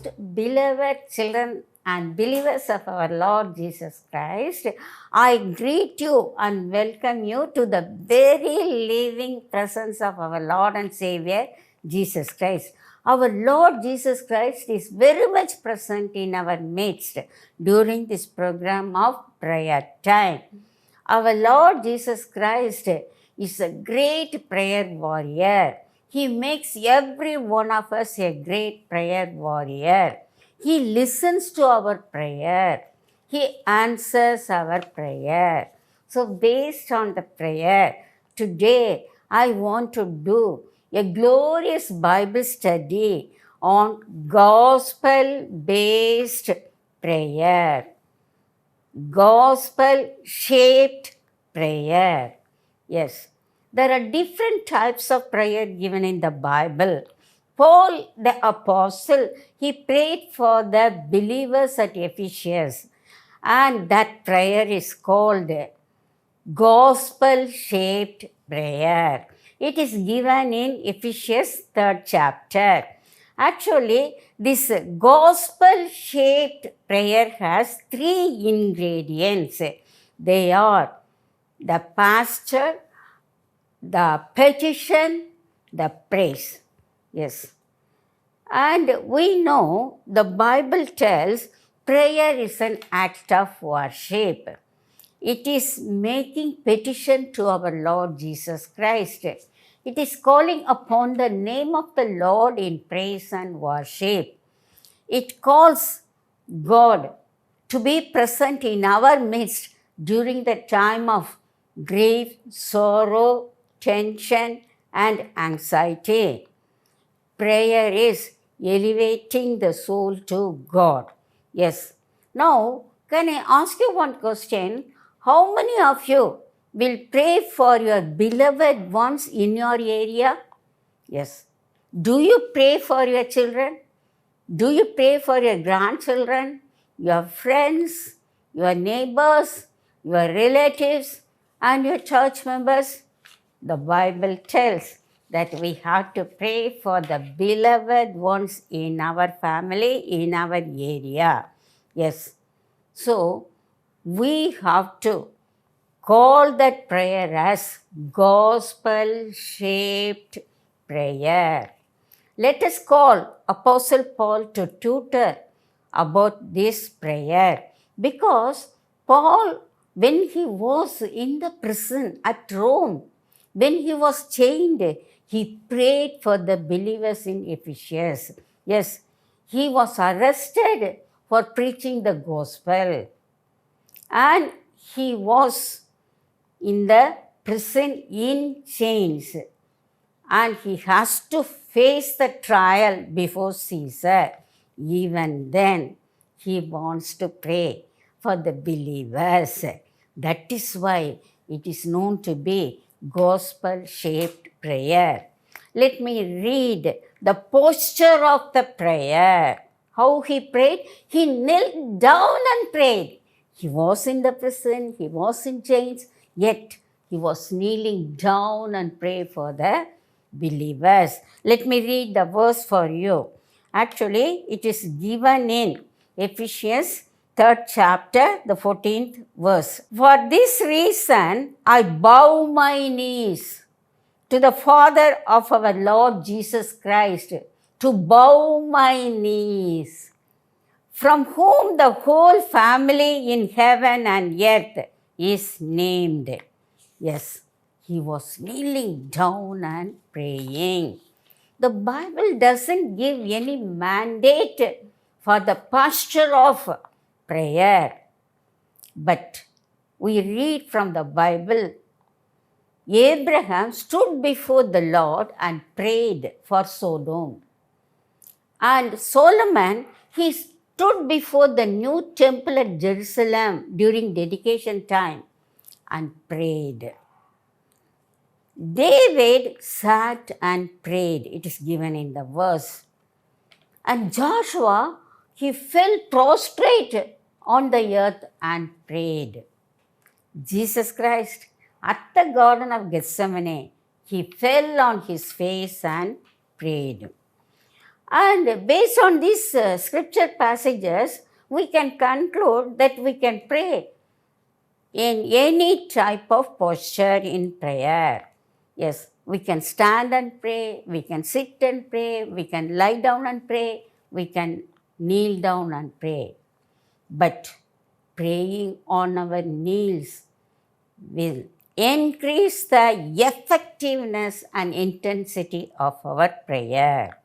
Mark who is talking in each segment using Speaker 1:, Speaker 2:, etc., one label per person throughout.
Speaker 1: Most beloved children and believers of our Lord Jesus Christ, I greet you and welcome you to the very living presence of our Lord and Savior Jesus Christ. Our Lord Jesus Christ is very much present in our midst during this program of prayer time. Our Lord Jesus Christ is a great prayer warrior. He makes every one of us a great prayer warrior. He listens to our prayer. He answers our prayer. So, based on the prayer, today I want to do a glorious Bible study on gospel based prayer. Gospel shaped prayer. Yes, there are different types of prayer given in the Bible. Paul the apostle, he prayed for the believers at Ephesus, and that prayer is called gospel shaped prayer. It is given in Ephesians 3rd chapter. Actually, this gospel shaped prayer has three ingredients. They are the pastor, the petition, the praise. Yes. And we know the Bible tells prayer is an act of worship. It is making petition to our Lord Jesus Christ. It is calling upon the name of the Lord in praise and worship. It calls God to be present in our midst during the time of grief, sorrow, tension, and anxiety. Prayer is elevating the soul to God. Yes. Now, can I ask you one question? How many of you will pray for your beloved ones in your area? Yes. Do you pray for your children? Do you pray for your grandchildren, your friends, your neighbors, your relatives, and your church members? The Bible tells that we have to pray for the beloved ones in our family, in our area. Yes. So, we have to call that prayer as gospel shaped prayer. Let us call Apostle Paul to tutor about this prayer, because Paul, when he was in the prison at Rome, when he was chained, he prayed for the believers in Ephesus. Yes, he was arrested for preaching the gospel, and he was in the prison in chains, and he has to face the trial before Caesar. Even then, he wants to pray for the believers. That is why it is known to be gospel shaped prayer. Let me read the posture of the prayer. How he prayed? He knelt down and prayed. He was in the prison, he was in chains, yet he was kneeling down and prayed for the believers. Let me read the verse for you. Actually, it is given in Ephesians 3rd chapter, the 14th verse. For this reason, I bow my knees to the Father of our Lord Jesus Christ, to bow my knees, from whom the whole family in heaven and earth is named. Yes, he was kneeling down and praying. The Bible doesn't give any mandate for the posture of prayer, but we read from the Bible, Abraham stood before the Lord and prayed for Sodom. And Solomon, he stood before the new temple at Jerusalem during dedication time and prayed. David sat and prayed. It is given in the verse. And Joshua, he fell prostrate on the earth and prayed. Jesus Christ, at the Garden of Gethsemane, he fell on his face and prayed. And based on these scripture passages, we can conclude that we can pray in any type of posture in prayer. Yes, we can stand and pray, we can sit and pray, we can lie down and pray, we can kneel down and pray. But praying on our knees will increase the effectiveness and intensity of our prayer.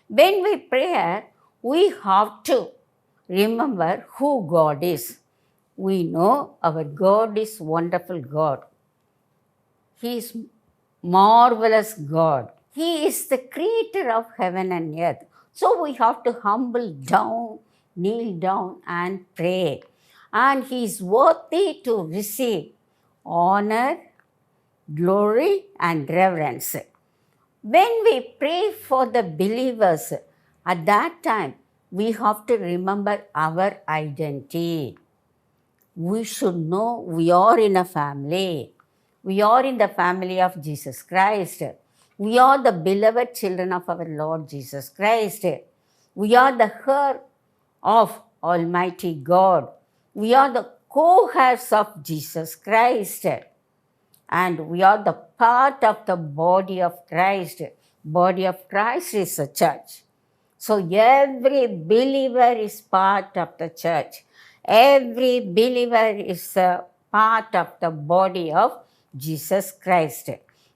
Speaker 1: When we pray, we have to remember who God is. We know our God is wonderful God. He is marvelous God. He is the creator of heaven and earth. So we have to humble down, kneel down and pray. And He is worthy to receive honor, glory and reverence. When we pray for the believers, at that time, we have to remember our identity. We should know we are in a family. We are in the family of Jesus Christ. We are the beloved children of our Lord Jesus Christ. We are the heir of Almighty God. We are the co-heirs of Jesus Christ. And we are the part of the body of Christ. Body of Christ is a church. So every believer is part of the church. Every believer is a part of the body of Jesus Christ.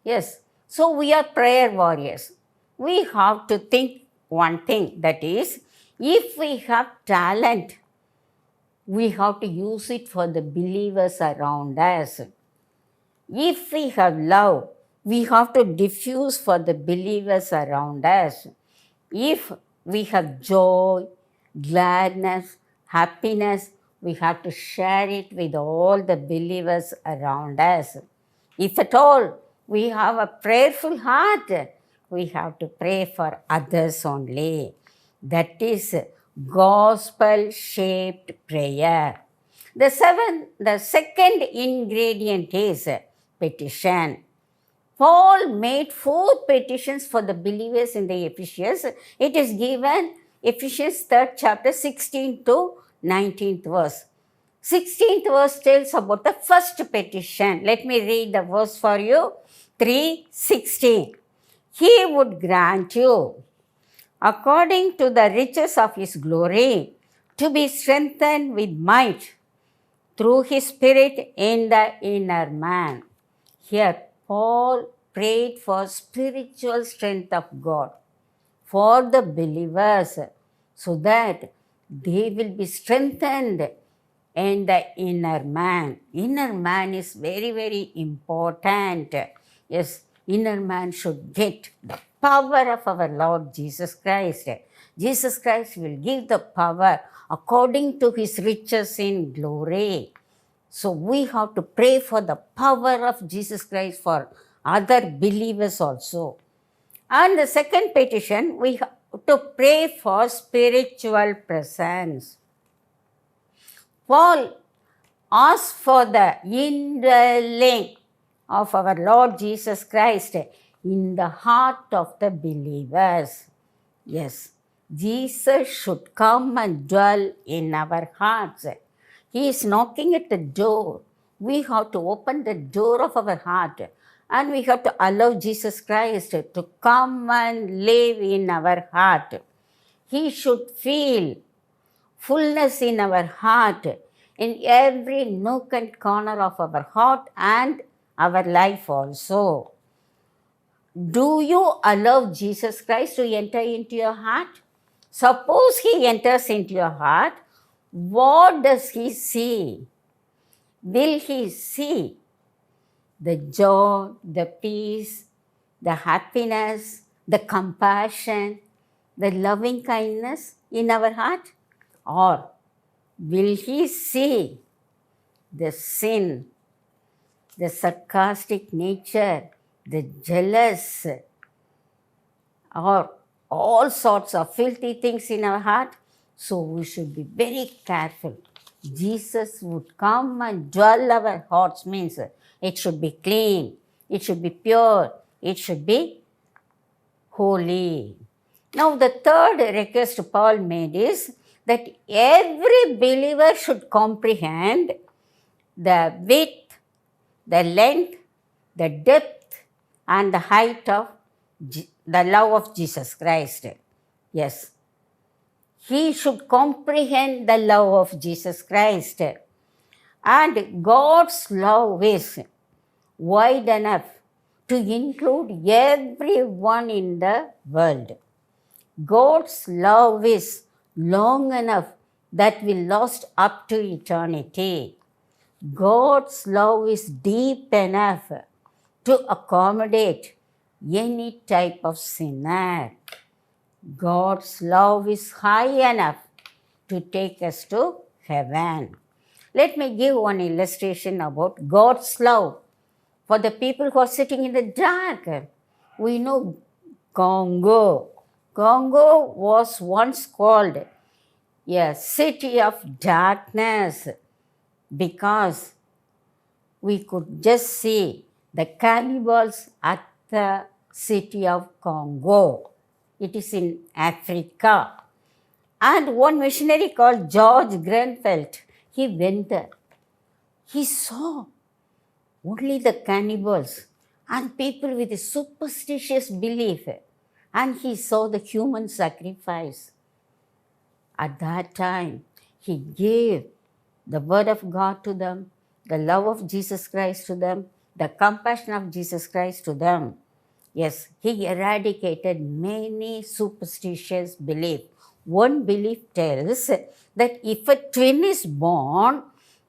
Speaker 1: Yes, so we are prayer warriors. We have to think one thing, that is, if we have talent, we have to use it for the believers around us. If we have love, we have to diffuse for the believers around us. If we have joy, gladness, happiness, we have to share it with all the believers around us. If at all we have a prayerful heart, we have to pray for others only. That is gospel-shaped prayer. The second ingredient is petition. Paul made 4 petitions for the believers in the Ephesians. It is given Ephesians 3rd chapter 16 to 19th verse. 16th verse tells about the first petition. Let me read the verse for you. 3:16. He would grant you, according to the riches of His glory, to be strengthened with might through His Spirit in the inner man. Here, Paul prayed for spiritual strength of God for the believers so that they will be strengthened in the inner man. Inner man is very, very important. Yes, inner man should get the power of our Lord Jesus Christ. Jesus Christ will give the power according to His riches in glory. So we have to pray for the power of Jesus Christ for other believers also. And the second petition, we have to pray for spiritual presence. Paul asked for the indwelling of our Lord Jesus Christ in the heart of the believers. Yes, Jesus should come and dwell in our hearts. He is knocking at the door. We have to open the door of our heart and we have to allow Jesus Christ to come and live in our heart. He should feel fullness in our heart, in every nook and corner of our heart and our life also. Do you allow Jesus Christ to enter into your heart? Suppose He enters into your heart, what does He see? Will He see the joy, the peace, the happiness, the compassion, the loving kindness in our heart? Or will He see the sin, the sarcastic nature, the jealous, or all sorts of filthy things in our heart? So we should be very careful. Jesus would come and dwell our hearts, means it should be clean, it should be pure, it should be holy. Now, the third request Paul made is that every believer should comprehend the width, the length, the depth, and the height of the love of Jesus Christ. Yes, he should comprehend the love of Jesus Christ. And God's love is wide enough to include everyone in the world. God's love is long enough that will last up to eternity. God's love is deep enough to accommodate any type of sinner. God's love is high enough to take us to heaven. Let me give one illustration about God's love for the people who are sitting in the dark. We know Congo. Congo was once called a city of darkness because we could just see the cannibals at the city of Congo. It is in Africa. And one missionary called George Grenfell, he went there. He saw only the cannibals and people with a superstitious belief. And he saw the human sacrifice. At that time, he gave the word of God to them, the love of Jesus Christ to them, the compassion of Jesus Christ to them. Yes, he eradicated many superstitious beliefs. One belief tells that if a twin is born,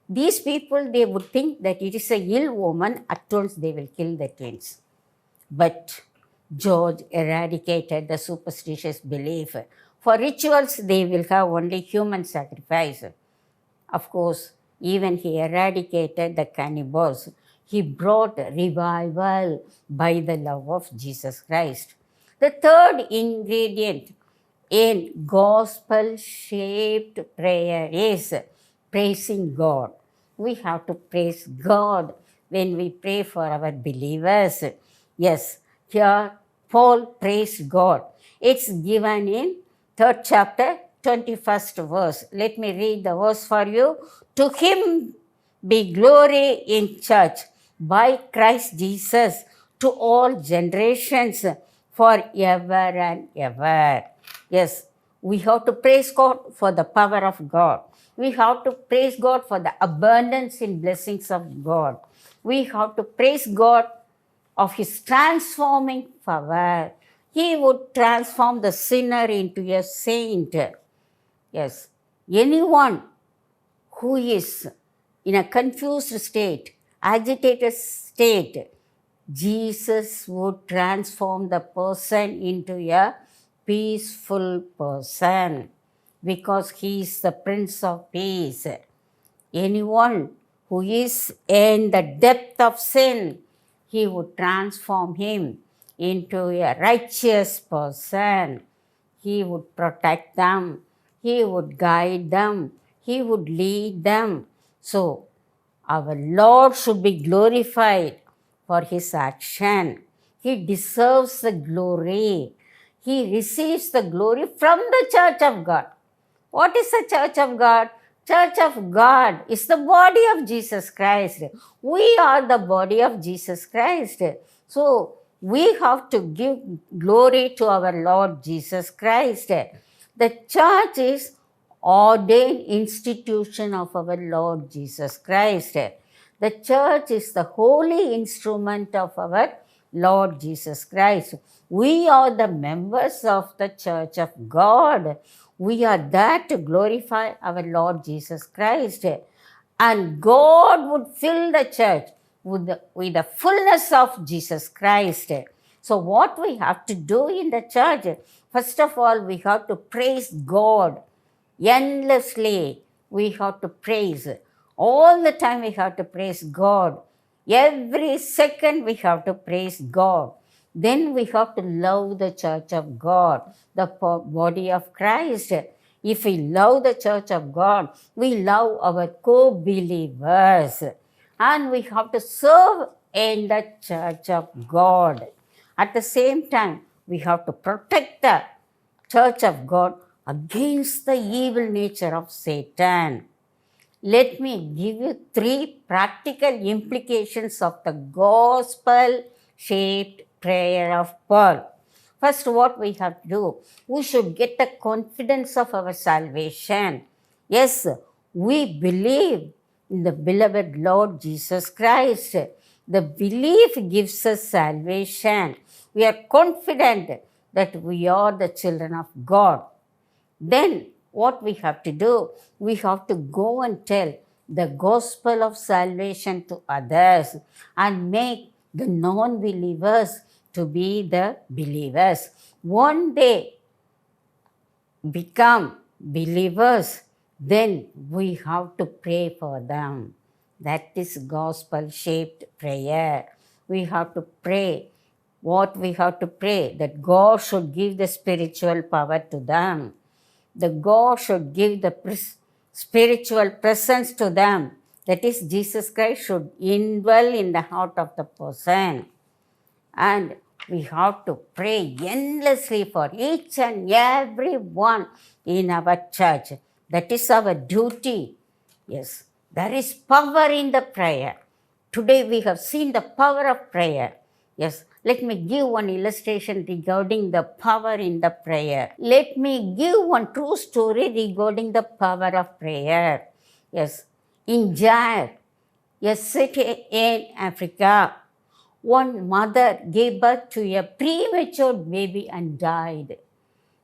Speaker 1: these people, they would think that it is a ill woman, at once they will kill the twins. But George eradicated the superstitious belief. For rituals, they will have only human sacrifice. Of course, even he eradicated the cannibals. He brought revival by the love of Jesus Christ. The third ingredient in gospel-shaped prayer is praising God. We have to praise God when we pray for our believers. Yes, here Paul praised God. It's given in 3rd chapter, 21st verse. Let me read the verse for you. To him be glory in church by Christ Jesus to all generations forever and ever. Yes, we have to praise God for the power of God. We have to praise God for the abundance in blessings of God. We have to praise God of his transforming power. He would transform the sinner into a saint. Yes, anyone who is in a confused state, agitated state, Jesus would transform the person into a peaceful person because he is the Prince of Peace. Anyone who is in the depth of sin, he would transform him into a righteous person. He would protect them. He would guide them. He would lead them. So, our Lord should be glorified for his action. He deserves the glory. He receives the glory from the church of God. What is the church of God? Church of God is the body of Jesus Christ. We are the body of Jesus Christ. So, we have to give glory to our Lord Jesus Christ. The church is ordained institution of our Lord Jesus Christ. The church is the holy instrument of our Lord Jesus Christ. We are the members of the church of God. We are there to glorify our Lord Jesus Christ. And God would fill the church with the fullness of Jesus Christ. So what we have to do in the church, first of all, we have to praise God endlessly. We have to praise. All the time we have to praise God. Every second we have to praise God. Then we have to love the church of God, the body of Christ. If we love the church of God, we love our co-believers. And we have to serve in the church of God. At the same time, we have to protect the church of God against the evil nature of Satan. Let me give you 3 practical implications of the gospel shaped prayer of Paul. First, what we have to do, we should get the confidence of our salvation. Yes, we believe in the beloved Lord Jesus Christ. The belief gives us salvation. We are confident that we are the children of God. Then what we have to do, we have to go and tell the gospel of salvation to others and make the non-believers to be the believers. One day become believers, then we have to pray for them. That is gospel-shaped prayer. We have to pray. What we have to pray? That God should give the spiritual power to them. The God should give the spiritual presence to them. That is, Jesus Christ should indwell in the heart of the person. And we have to pray endlessly for each and every one in our church. That is our duty. Yes, there is power in the prayer. Today we have seen the power of prayer. Yes, let me give one illustration regarding the power in the prayer. Let me give one true story regarding the power of prayer. Yes, in Jair, a city in Africa, one mother gave birth to a premature baby and died.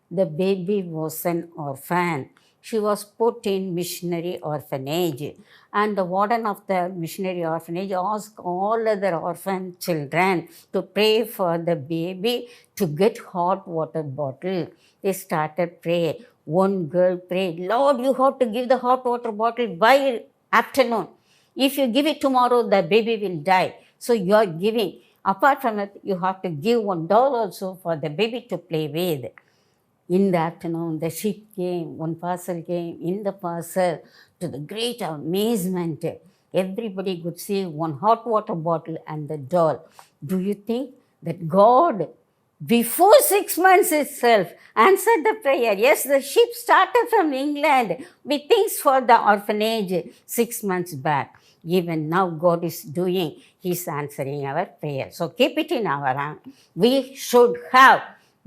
Speaker 1: The baby was an orphan. She was put in missionary orphanage, and the warden of the missionary orphanage asked all other orphan children to pray for the baby to get hot water bottle. They started praying. One girl prayed, Lord, you have to give the hot water bottle by afternoon. If you give it tomorrow, the baby will die. So you are giving. Apart from it, you have to give one doll also for the baby to play with. In the afternoon, the ship came, one parcel came. In the parcel, to the great amazement, everybody could see one hot water bottle and the doll. Do you think that God, before 6 months itself, answered the prayer? Yes, the ship started from England with things for the orphanage 6 months back. Even now, God is doing, He's answering our prayer. So keep it in our hand. We should have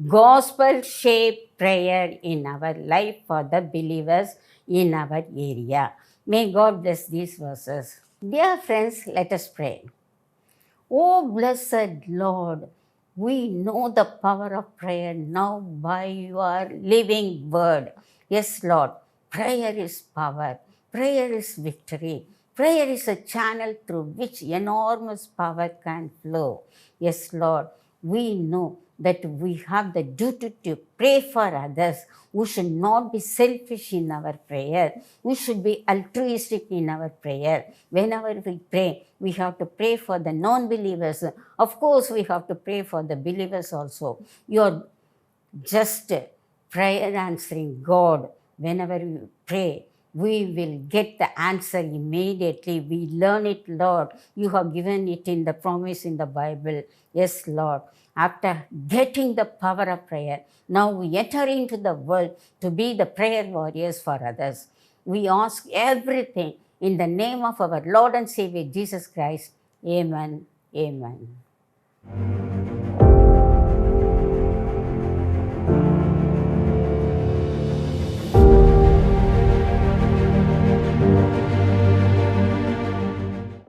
Speaker 1: gospel-shaped prayer in our life for the believers in our area. May God bless these verses. Dear friends, let us pray. Oh, blessed Lord, we know the power of prayer now by your living word. Yes, Lord, prayer is power. Prayer is victory. Prayer is a channel through which enormous power can flow. Yes, Lord, we know that we have the duty to pray for others. We should not be selfish in our prayer. We should be altruistic in our prayer. Whenever we pray, we have to pray for the non-believers. Of course, we have to pray for the believers also. You're just prayer answering God. Whenever you pray, we will get the answer immediately. We learn it, Lord. You have given it in the promise in the Bible. Yes, Lord. After getting the power of prayer, now we enter into the world to be the prayer warriors for others. We ask everything in the name of our Lord and Savior Jesus Christ. Amen. Amen.